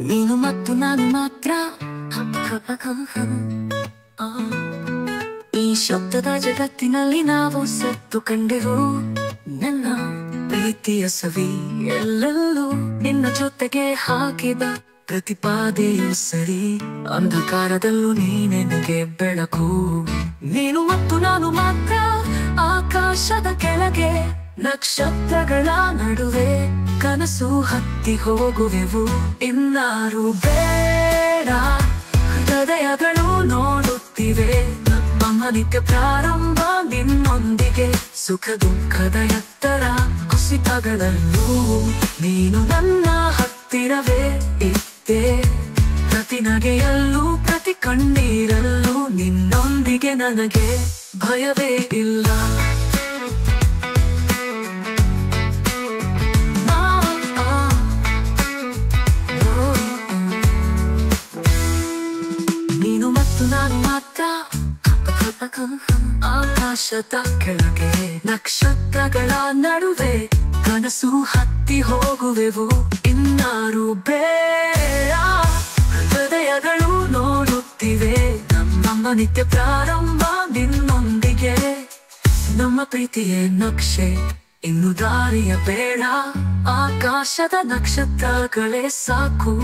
ನೀನು ಮತ್ತು ನಾನು ಮಾತ್ರ. ಈ ಶಬ್ದದ ಜಗತ್ತಿನಲ್ಲಿ ನಾವು ಸತ್ತು ಕಂಡೆವು. ನನ್ನ ಪ್ರೀತಿಯ ಸವಿ ಎಲ್ಲೆಲ್ಲೂ ನಿನ್ನ ಜೊತೆಗೆ ಹಾಕಿದ ಪ್ರತಿಪಾದೆಯು ಸರಿ. ಅಂಧಕಾರದಲ್ಲೂ ನೀನೆನಗೆ ಬೆಳಕು. ನೀನು ಮತ್ತು ನಾನು ಮಾತ್ರ. ಆಕಾಶದ ಕೆಳಗೆ ನಕ್ಷತ್ರಗಳ ನಡುವೆ ಕನಸು ಹತ್ತಿ ಹೋಗುವೆವು. ಇನ್ನಾರು ಬೇಡ, ಹೃದಯಗಳು ನೋಡುತ್ತಿವೆ ನಮ್ಮ ನಿತ್ಯ ಪ್ರಾರಂಭ ನಿನ್ನೊಂದಿಗೆ. ಸುಖ ದುಃಖದ ಎತ್ತರ ಕುಸಿತಗಳಲ್ಲೂ ನೀನು ನನ್ನ ಹತ್ತಿರವೇ ಇದ್ದೆ. ಪ್ರತಿ ನಗೆಯಲ್ಲೂ ಪ್ರತಿ ಕಣ್ಣೀರಲ್ಲೂ ನಿನ್ನೊಂದಿಗೆ ನನಗೆ ಭಯವೇ ಇಲ್ಲ. ನೀನು ಮತ್ತು ನಾನು ಮಾತ್ರ. ಆಕಾಶದ ಕೆಳಗೆ ನಕ್ಷತ್ರಗಳ ನಡುವೆ ಕನಸು ಹತ್ತಿ ಹೋಗುವೆವು. ಇನ್ನಾರು ಬೇಡ, ಹೃದಯಗಳು ನೋಡುತ್ತಿವೆ ನಮ್ಮ ನಿತ್ಯ ಪ್ರಾರಂಭ ನಿನ್ನೊಂದಿಗೆ. ನಮ್ಮ ಪ್ರೀತಿಯೇ ನಕ್ಷೆ, ಇನ್ನು ದಾರಿಯ ಬೇಡ. ಆಕಾಶದ ನಕ್ಷತ್ರಗಳೇ ಸಾಕು.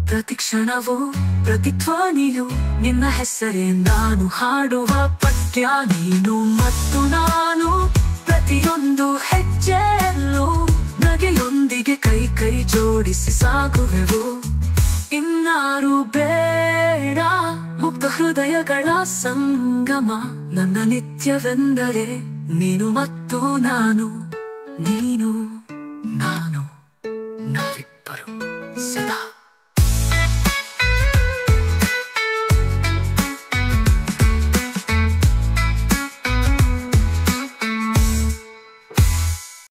ಪ್ರತಿ ಕ್ಷಣವೂ ಪ್ರತಿ ಧ್ವನಿಯು ನಿನ್ನ ಹೆಸರೇ. ನಾನು ಹಾಡುವ ಪಠ್ಯ ನೀನು ಮತ್ತು ನಾನು. ಪ್ರತಿಯೊಂದು ಹೆಜ್ಜೆಯಲ್ಲೂ ನಗೆಯೊಂದಿಗೆ ಕೈ ಕೈ ಜೋಡಿಸಿ ಸಾಗುವೆವು. ಇನ್ನಾರು ಬೇಡ, ಮುಗ್ಧ ಹೃದಯಗಳ ಸಂಗಮ. ನನ್ನ ನಿತ್ಯವೆಂದರೆ ನೀನು ಮತ್ತು ನಾನು, ನೀನು ನಾನು.